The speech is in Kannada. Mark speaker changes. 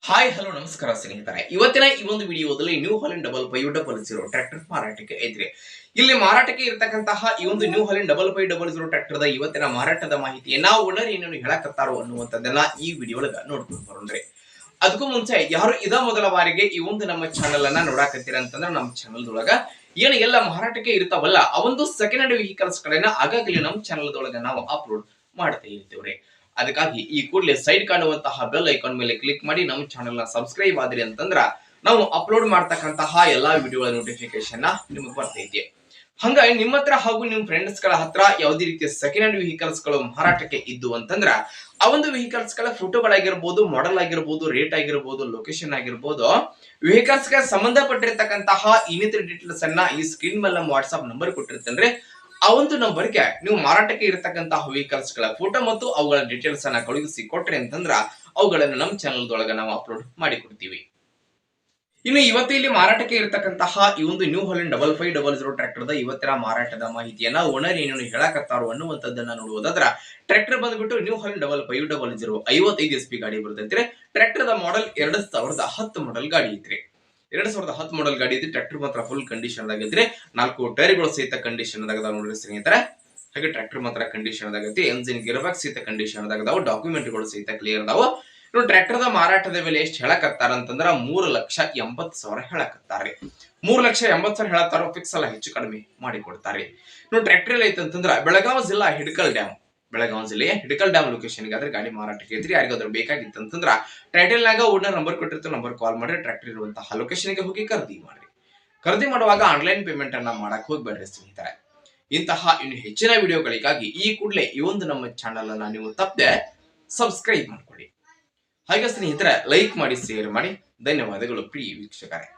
Speaker 1: ಹಾಯ್ ಹಲೋ ನಮಸ್ಕಾರ ಸ್ನೇಹಿತರೆ. ಇವತ್ತಿನ ಈ ಒಂದು ವಿಡಿಯೋದಲ್ಲಿ ನ್ಯೂ ಹಾಲೆಂಡ್ ಡಬಲ್ 5 ಟ್ರ್ಯಾಕ್ಟರ್ ಮಾರಾಟಕ್ಕೆ ಐತ್ರಿ. ಇಲ್ಲಿ ಮಾರಾಟಕ್ಕೆ ಇರತಕ್ಕಂತಹ ಈ ಒಂದು new Holland double 5 tractor the ಇವತ್ತಿನ ಮಾರಾಟದ ಮಾಹಿತಿಯನ್ನ ಓನರ್ ಏನೇನು ಹೇಳಕತ್ತಾರೋ ಅನ್ನುವಂಥದ್ದನ್ನ ಈ ವಿಡಿಯೋ ಒಳಗ ನೋಡ್ಕೊಂಡು ಬರೋಣ್ರಿ. ಅದಕ್ಕೂ ಮುಂಚೆ ಯಾರು ಇದ ಮೊದಲ ಬಾರಿಗೆ ಈ ಒಂದು ನಮ್ಮ ಚಾನೆಲ್ ಅನ್ನ ನೋಡಾಕತ್ತೀರ ಅಂತಂದ್ರೆ ನಮ್ಮ ಚಾನೆಲ್ ದೊಳಗ ಏನು ಎಲ್ಲ ಮಾರಾಟಕ್ಕೆ ಇರ್ತಾವಲ್ಲ ಆ ಒಂದು ಸೆಕೆಂಡ್ ಹ್ಯಾಂಡ್ ವೆಹಿಕಲ್ಸ್ ಗಳನ್ನ ಆಗಾಗಲೇ ನಮ್ಮ ಚಾನೆಲ್ ದೊಳಗ ನಾವು ಅಪ್ಲೋಡ್ ಮಾಡ್ತಾ ಇರ್ತೀವ್ರಿ. ಅದಕ್ಕಾಗಿ ಈ ಕೂಡಲೇ ಸೈಡ್ ಕಾಣುವಂತಹ ಬೆಲ್ ಐಕಾನ್ ಮೇಲೆ ಕ್ಲಿಕ್ ಮಾಡಿ ನಮ್ಮ ಚಾನೆಲ್ ನ ಸಬ್ಸ್ಕ್ರೈಬ್ ಆದ್ರಿ ಅಂತಂದ್ರ ನಾವು ಅಪ್ಲೋಡ್ ಮಾಡ್ತಕ್ಕಂತಹ ಎಲ್ಲಾ ವಿಡಿಯೋಗಳ ನೋಟಿಫಿಕೇಶನ್ ನಿಮಗೆ ಬರ್ತೈತಿ. ಹಂಗಾಗಿ ನಿಮ್ಮ ಹತ್ರ ಹಾಗೂ ನಿಮ್ ಫ್ರೆಂಡ್ಸ್ ಗಳ ಹತ್ರ ಯಾವುದೇ ರೀತಿಯ ಸೆಕೆಂಡ್ ಹ್ಯಾಂಡ್ ವೆಹಿಕಲ್ಸ್ ಗಳು ಮಾರಾಟಕ್ಕೆ ಇದ್ದು ಅಂತಂದ್ರ ಆ ಒಂದು ವೆಹಿಕಲ್ಸ್ ಗಳ ಫೋಟೋಗಳಾಗಿರ್ಬೋದು, ಮಾಡೆಲ್ ಆಗಿರ್ಬೋದು, ರೇಟ್ ಆಗಿರ್ಬೋದು, ಲೊಕೇಶನ್ ಆಗಿರ್ಬೋದು, ವೆಹಿಕಲ್ಸ್ ಗೆ ಸಂಬಂಧಪಟ್ಟಿರ್ತಕ್ಕಂತಹ ಇನ್ನಿತರ ಡೀಟೇಲ್ಸ್ ಅನ್ನ ಈ ಸ್ಕ್ರೀನ್ ಮೇಲೆ ನಮ್ಮ ವಾಟ್ಸ್ಆಪ್ ನಂಬರ್ ಕೊಟ್ಟಿರ್ತೇನೆ. ಆ ಒಂದು ನಂಬರ್ಗೆ ನೀವು ಮಾರಾಟಕ್ಕೆ ಇರತಕ್ಕಂತಹ ವೆಹಿಕಲ್ಸ್ ಗಳ ಫೋಟೋ ಮತ್ತು ಅವುಗಳ ಡೀಟೇಲ್ಸ್ ಅನ್ನ ಕಳುಹಿಸಿ ಕೊಟ್ರಿ ಅಂತಂದ್ರ ಅವುಗಳನ್ನ ನಮ್ಮ ಚಾನೆಲ್ ದೊಳಗ ನಾವು ಅಪ್ಲೋಡ್ ಮಾಡಿ ಕೊಡ್ತೀವಿ. ಇನ್ನು ಇವತ್ತು ಇಲ್ಲಿ ಮಾರಾಟಕ್ಕೆ ಇರತಕ್ಕಂತಹ ಈ ಒಂದು new Holland double 5 tractor the ಇವತ್ತಿನ ಮಾರಾಟದ ಮಾಹಿತಿಯನ್ನ ಓನರ್ ಏನೇನು ಹೇಳಕತ್ತಾರೋ ಅನ್ನುವಂಥದ್ದನ್ನ ನೋಡುವುದಾದ್ರ ಟ್ರ್ಯಾಕ್ಟರ್ ಬಂದ್ಬಿಟ್ಟು ನ್ಯೂ ಹಾಲೆಂಡ್ ಡಬಲ್ 5 55 SP ಗಾಡಿ ಬರ್ತೈತ್ರಿ. ಟ್ರ್ಯಾಕ್ಟರ್ ದ ಮಾಡೆಲ್ 2010 ಮಾಡೆಲ್ ಗಾಡಿ ಐತ್ರಿ. 2010 ಮಾಡೆಲ್ ಗಾಡಿ ಐತಿ. ಟ್ರ್ಯಾಕ್ಟರ್ ಮಾತ್ರ ಫುಲ್ ಕಂಡೀಷನ್ ಆಗೈತ್ರಿ. 4 ಟೈರ್ಗಳು ಸಹಿತ ಕಂಡೀಷನ್ ಅದಾವ ನೋಡ್ರಿ ಸ್ನೇಹಿತರೆ. ಹಾಗೆ ಟ್ರ್ಯಾಕ್ಟರ್ ಮಾತ್ರ ಕಂಡೀಷನ್ ಆಗೈತಿ. ಎಂಜಿನ್ ಗಿಯರ್ ಬಾಕ್ಸ್ ಸಹಿತ ಕಂಡೀಷನ್ ಅದಾವ. ಡಾಕ್ಯುಮೆಂಟ್ಗಳು ಸಹಿತ ಕ್ಲಿಯರ್ ಅದಾವ. ಇನ್ನು ಟ್ರ್ಯಾಕ್ಟರ್ ದ ಮಾರಾಟದ ಬೆಲೆ ಎಷ್ಟು ಹೇಳಕತ್ತಾರ ಅಂತಂದ್ರ 3,80,000 ಹೇಳಕತ್ತಾರ್ರಿ. 3,80,000 ಹೇಳತ್ತಾರ. ಫಿಕ್ಸ್ ಅಲ್ಲ, ಹೆಚ್ಚು ಕಡಿಮೆ ಮಾಡಿ ಕೊಡ್ತಾರೆ. ಇನ್ನು ಟ್ರ್ಯಾಕ್ಟರ್ ಎಲ್ಲ ಐತಂತಂದ್ರ ಬೆಳಗಾವಿ ಜಿಲ್ಲಾ ಹಿಡಕಲ್ ಡ್ಯಾಮ್, ಬೆಳಗಾವಿ ಜಿಲ್ಲೆಯ ಹಿಡಕಲ್ ಡ್ಯಾಮ್ ಲೊಕೇಶನ್ ಗೆ ಗಾಡಿ ಮಾರಾಟಕ್ಕೆ ಐತ್ರಿ. ಯಾರಿಗಾದ್ರೂ ಬೇಕಾಗಿತ್ತಂತಂದ್ರ ಟೈಟಲ್ ನಾಗ ಓನರ್ ನಂಬರ್ ಕೊಟ್ಟಿರ್ತಾರೆ, ನಂಬರ್ ಕಾಲ್ ಮಾಡ್ರಿ. ಟ್ರ್ಯಾಕ್ಟರ್ ಇರುವಂತಹ ಲೊಕೇಶನ್ ಗೆ ಹೋಗಿ ಖರೀದಿ ಮಾಡ್ರಿ. ಖರೀದಿ ಮಾಡುವಾಗ ಆನ್ಲೈನ್ ಪೇಮೆಂಟ್ ಅನ್ನ ಮಾಡಕ್ ಹೋಗ್ಬೇಡ್ರಿ ಸ್ನೇಹಿತರೆ. ಇಂತಹ ಇನ್ನು ಹೆಚ್ಚಿನ ವಿಡಿಯೋಗಳಿಗಾಗಿ ಈ ಕೂಡಲೇ ಈ ಒಂದು ನಮ್ಮ ಚಾನಲ್ ಅನ್ನ ನೀವು ತಪ್ಪದೆ ಸಬ್ಸ್ಕ್ರೈಬ್ ಮಾಡ್ಕೊಳ್ಳಿ. ಹಾಗೆ ಸ್ನೇಹಿತರೆ ಲೈಕ್ ಮಾಡಿ, ಶೇರ್ ಮಾಡಿ. ಧನ್ಯವಾದಗಳು ಪ್ರಿಯ ವೀಕ್ಷಕರೇ.